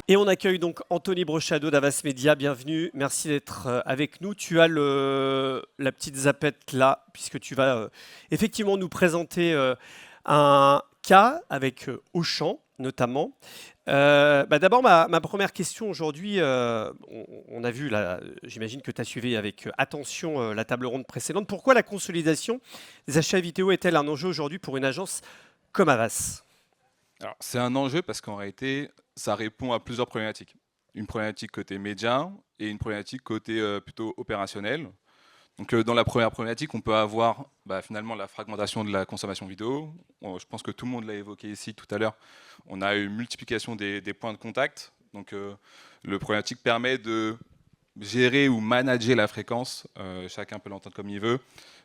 Et on accueille donc Anthony Brochado d'Avas Media. Bienvenue, merci d'être avec nous. Tu as la petite zapette là, puisque tu vas effectivement nous présenter un cas avec Auchan notamment. D'abord, ma première question aujourd'hui, on a vu, là, j'imagine que tu as suivi avec attention la table ronde précédente. Pourquoi la consolidation des achats vidéo est-elle un enjeu aujourd'hui pour une agence comme Avas ? Alors, c'est un enjeu parce qu'en réalité, ça répond à plusieurs problématiques. Une problématique côté média et une problématique côté plutôt opérationnel. Donc, dans la première problématique, on peut avoir finalement la fragmentation de la consommation vidéo. Je pense que tout le monde l'a évoqué ici tout à l'heure. On a une multiplication des points de contact. Donc, le problématique permet de gérer ou manager la fréquence. Chacun peut l'entendre comme il veut.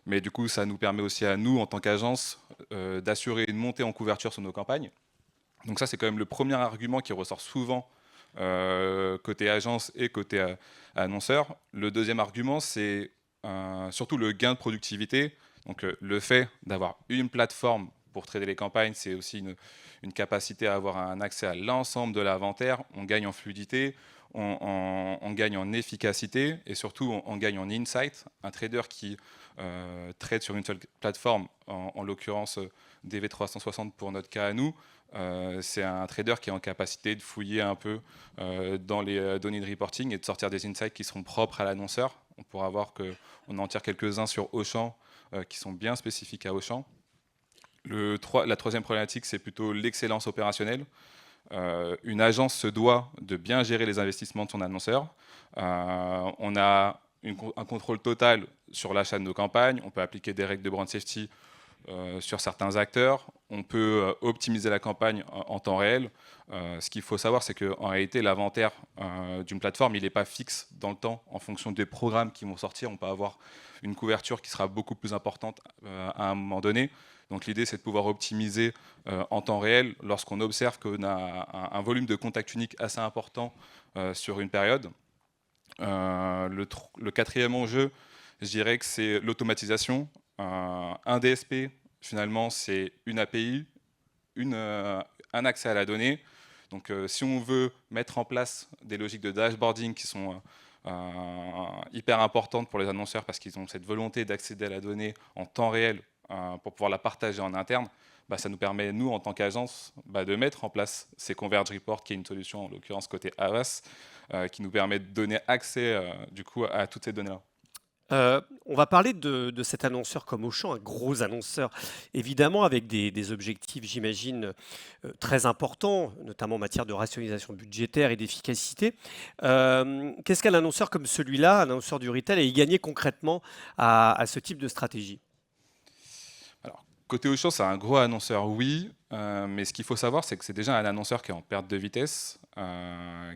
Mais du coup, ça nous permet aussi à nous, en tant qu'agence, d'assurer une montée en couverture sur nos campagnes. Donc ça, c'est quand même le premier argument qui ressort souvent côté agence et côté annonceur. Le deuxième argument, c'est surtout le gain de productivité. Donc le fait d'avoir une plateforme pour trader les campagnes, c'est aussi une capacité à avoir un accès à l'ensemble de l'inventaire. On gagne en fluidité, on gagne en efficacité et surtout on gagne en insight. Un trader qui trade sur une seule plateforme, en l'occurrence DV360 pour notre cas à nous, c'est un trader qui est en capacité de fouiller un peu dans les données de reporting et de sortir des insights qui seront propres à l'annonceur. On pourra voir qu'on en tire quelques-uns sur Auchan qui sont bien spécifiques à Auchan. La troisième problématique, c'est plutôt l'excellence opérationnelle. Une agence se doit de bien gérer les investissements de son annonceur. On a un contrôle total sur l'achat de nos campagnes. On peut appliquer des règles de brand safety sur certains acteurs. On peut optimiser la campagne en temps réel. Ce qu'il faut savoir, c'est qu'en réalité, l'inventaire d'une plateforme, il n'est pas fixe dans le temps en fonction des programmes qui vont sortir. On peut avoir une couverture qui sera beaucoup plus importante à un moment donné. Donc l'idée, c'est de pouvoir optimiser en temps réel lorsqu'on observe qu'on a un volume de contact unique assez important sur une période. Le quatrième enjeu, je dirais que c'est l'automatisation. Un DSP, finalement, c'est une API, un accès à la donnée. Donc, si on veut mettre en place des logiques de dashboarding qui sont hyper importantes pour les annonceurs parce qu'ils ont cette volonté d'accéder à la donnée en temps réel pour pouvoir la partager en interne, ça nous permet, nous, en tant qu'agence, de mettre en place ces Converge Reports, qui est une solution, en l'occurrence, côté Avas, qui nous permet de donner accès, du coup, à toutes ces données-là. On va parler de cet annonceur comme Auchan, un gros annonceur, évidemment avec des objectifs, j'imagine, très importants, notamment en matière de rationalisation budgétaire et d'efficacité. Qu'est-ce qu'un annonceur comme celui-là, un annonceur du retail, a y gagné concrètement à ce type de stratégie ? Alors, côté Auchan, c'est un gros annonceur, oui, mais ce qu'il faut savoir, c'est que c'est déjà un annonceur qui est en perte de vitesse,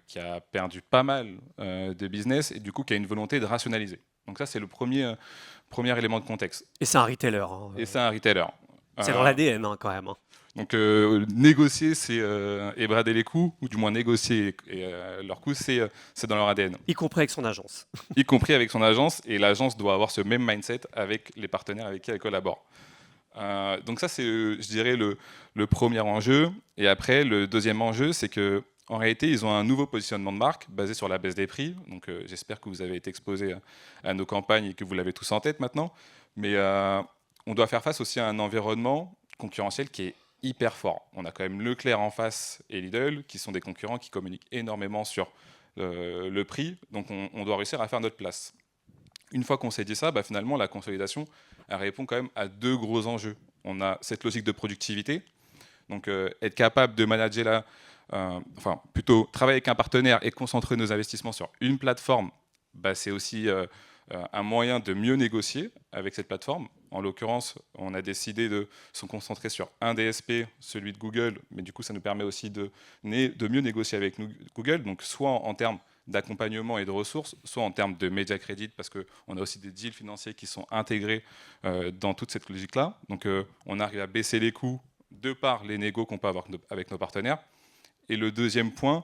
qui a perdu pas mal de business et du coup qui a une volonté de rationaliser. Donc ça, c'est le premier élément de contexte. Et c'est un retailer. Hein. Et c'est un retailer. C'est dans l'ADN quand même. Hein. Donc négocier, c'est ébrader les coûts, ou du moins négocier leurs coûts, c'est dans leur ADN. Y compris avec son agence. Y compris avec son agence, et l'agence doit avoir ce même mindset avec les partenaires avec qui elle collabore. Donc ça, c'est, je dirais, le premier enjeu. Et après, le deuxième enjeu, c'est que en réalité, ils ont un nouveau positionnement de marque basé sur la baisse des prix. Donc, j'espère que vous avez été exposé à nos campagnes et que vous l'avez tous en tête maintenant. Mais on doit faire face aussi à un environnement concurrentiel qui est hyper fort. On a quand même Leclerc en face et Lidl, qui sont des concurrents qui communiquent énormément sur le prix. Donc, on doit réussir à faire notre place. Une fois qu'on s'est dit ça, finalement, la consolidation, elle répond quand même à deux gros enjeux. On a cette logique de productivité. Donc, être capable de manager plutôt travailler avec un partenaire et concentrer nos investissements sur une plateforme, c'est aussi un moyen de mieux négocier avec cette plateforme. En l'occurrence, on a décidé de se concentrer sur un DSP, celui de Google, mais du coup, ça nous permet aussi de mieux négocier avec Google, donc soit en termes d'accompagnement et de ressources, soit en termes de média crédit, parce qu'on a aussi des deals financiers qui sont intégrés dans toute cette logique-là. Donc, on arrive à baisser les coûts de par les négos qu'on peut avoir avec nos partenaires. Et le deuxième point,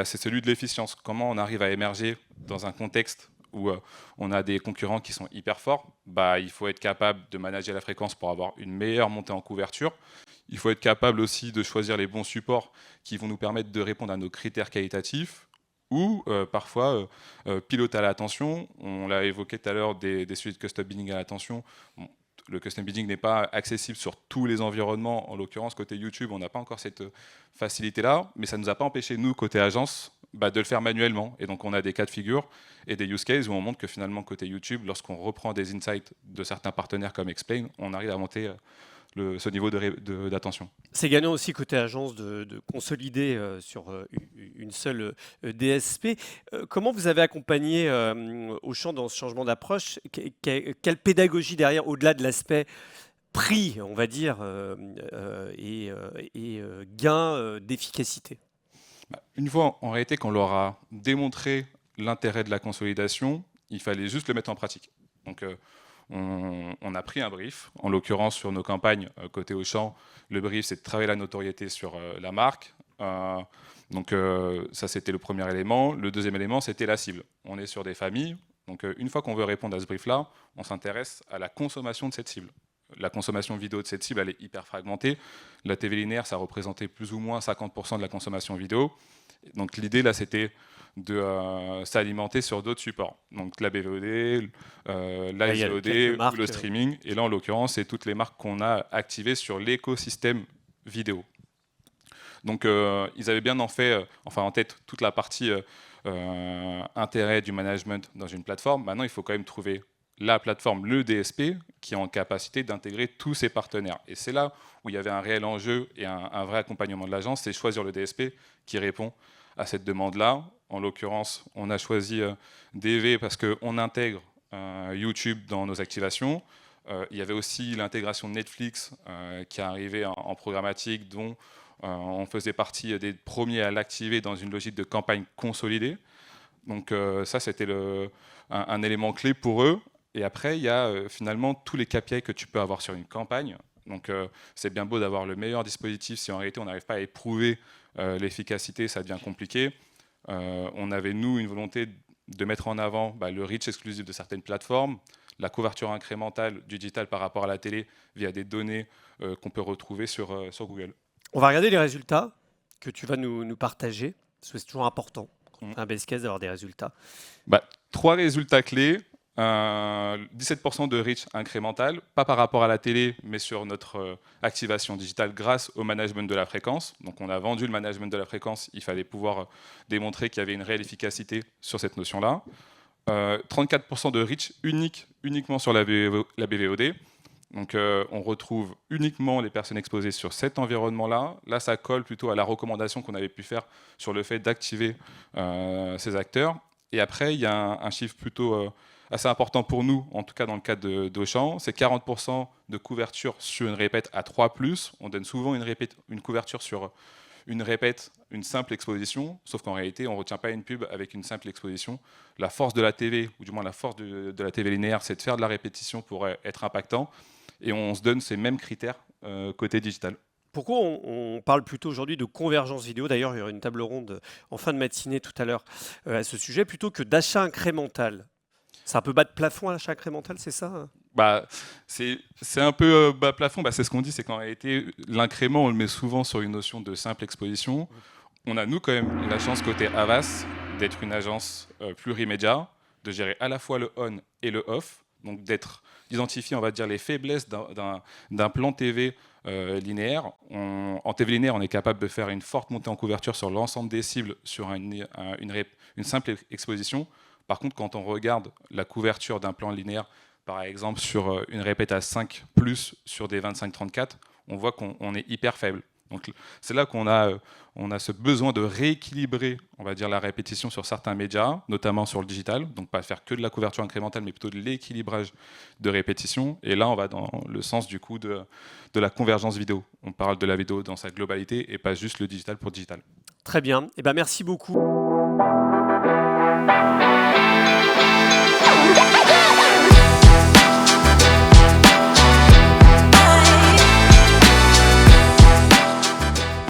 c'est celui de l'efficience. Comment on arrive à émerger dans un contexte où on a des concurrents qui sont hyper forts, bah, il faut être capable de manager la fréquence pour avoir une meilleure montée en couverture. Il faut être capable aussi de choisir les bons supports qui vont nous permettre de répondre à nos critères qualitatifs, ou parfois piloter à l'attention. On l'a évoqué tout à l'heure, des sujets de custom bidding à l'attention. Bon, le custom bidding n'est pas accessible sur tous les environnements. En l'occurrence, côté YouTube, on n'a pas encore cette facilité-là, mais ça ne nous a pas empêché, nous, côté agence, de le faire manuellement. Et donc, on a des cas de figure et des use cases où on montre que finalement, côté YouTube, lorsqu'on reprend des insights de certains partenaires comme Explain, on arrive à monter ce niveau d'attention. C'est gagnant aussi côté agence de consolider sur une seule DSP. Comment vous avez accompagné Auchan dans ce changement d'approche? Quelle pédagogie derrière, au-delà de l'aspect prix, on va dire, et gain d'efficacité? Une fois, en réalité, qu'on leur a démontré l'intérêt de la consolidation, il fallait juste le mettre en pratique. Donc, on a pris un brief, en l'occurrence sur nos campagnes côté Auchan. Le brief, c'est de travailler la notoriété sur la marque. Donc ça, c'était le premier élément. Le deuxième élément, c'était la cible. On est sur des familles. Donc une fois qu'on veut répondre à ce brief-là, on s'intéresse à la consommation de cette cible. La consommation vidéo de cette cible, elle est hyper fragmentée. La TV linéaire, ça représentait plus ou moins 50% de la consommation vidéo. Donc l'idée, là, c'était de s'alimenter sur d'autres supports. Donc la BVOD, la SVOD ou le streaming. Et là, en l'occurrence, c'est toutes les marques qu'on a activées sur l'écosystème vidéo. Donc ils avaient bien en tête toute la partie intérêt du management dans une plateforme. Maintenant, il faut quand même trouver la plateforme, le DSP, qui est en capacité d'intégrer tous ses partenaires. Et c'est là où il y avait un réel enjeu et un vrai accompagnement de l'agence, c'est choisir le DSP qui répond à cette demande-là. En l'occurrence, on a choisi DV parce qu'on intègre YouTube dans nos activations. Il y avait aussi l'intégration de Netflix qui est arrivée en programmatique, dont on faisait partie des premiers à l'activer dans une logique de campagne consolidée. Donc ça, c'était un élément clé pour eux. Et après, il y a finalement tous les KPI que tu peux avoir sur une campagne. Donc c'est bien beau d'avoir le meilleur dispositif. Si en réalité, on n'arrive pas à éprouver l'efficacité, ça devient compliqué. On avait, nous, une volonté de mettre en avant le reach exclusif de certaines plateformes, la couverture incrémentale du digital par rapport à la télé via des données qu'on peut retrouver sur Google. On va regarder les résultats que tu vas nous partager, parce que c'est toujours important, quand on fait un base case, d'avoir des résultats. 3 résultats clés. 17% de reach incrémental, pas par rapport à la télé, mais sur notre activation digitale grâce au management de la fréquence. Donc on a vendu le management de la fréquence, il fallait pouvoir démontrer qu'il y avait une réelle efficacité sur cette notion-là. 34% de reach uniquement sur la BVOD. Donc on retrouve uniquement les personnes exposées sur cet environnement-là. Là, ça colle plutôt à la recommandation qu'on avait pu faire sur le fait d'activer ces acteurs. Et après, il y a un chiffre plutôt assez important pour nous, en tout cas dans le cadre d'Auchan, c'est 40% de couverture sur une répète à 3+. On donne souvent une couverture sur une répète, une simple exposition, sauf qu'en réalité, on ne retient pas une pub avec une simple exposition. La force de la TV, ou du moins la force de la TV linéaire, c'est de faire de la répétition pour être impactant. Et on se donne ces mêmes critères côté digital. Pourquoi on parle plutôt aujourd'hui de convergence vidéo? D'ailleurs, il y aura une table ronde en fin de matinée tout à l'heure à ce sujet, plutôt que d'achat incrémental. C'est un peu bas de plafond à l'achat incrémental, c'est ça? C'est un peu bas plafond. C'est ce qu'on dit, c'est qu'en réalité, l'incrément, on le met souvent sur une notion de simple exposition. On a, nous, quand même, la chance côté Havas d'être une agence plurimédia, de gérer à la fois le on et le off, donc d'identifier, on va dire, les faiblesses d'un plan TV linéaire. En TV linéaire, on est capable de faire une forte montée en couverture sur l'ensemble des cibles sur une simple exposition. Par contre, quand on regarde la couverture d'un plan linéaire, par exemple sur une répète à 5+, sur des 25-34, on voit qu'on est hyper faible. Donc c'est là qu'on a ce besoin de rééquilibrer, on va dire, la répétition sur certains médias, notamment sur le digital, donc pas faire que de la couverture incrémentale, mais plutôt de l'équilibrage de répétition. Et là, on va dans le sens du coup de la convergence vidéo. On parle de la vidéo dans sa globalité et pas juste le digital pour digital. Très bien. Merci beaucoup.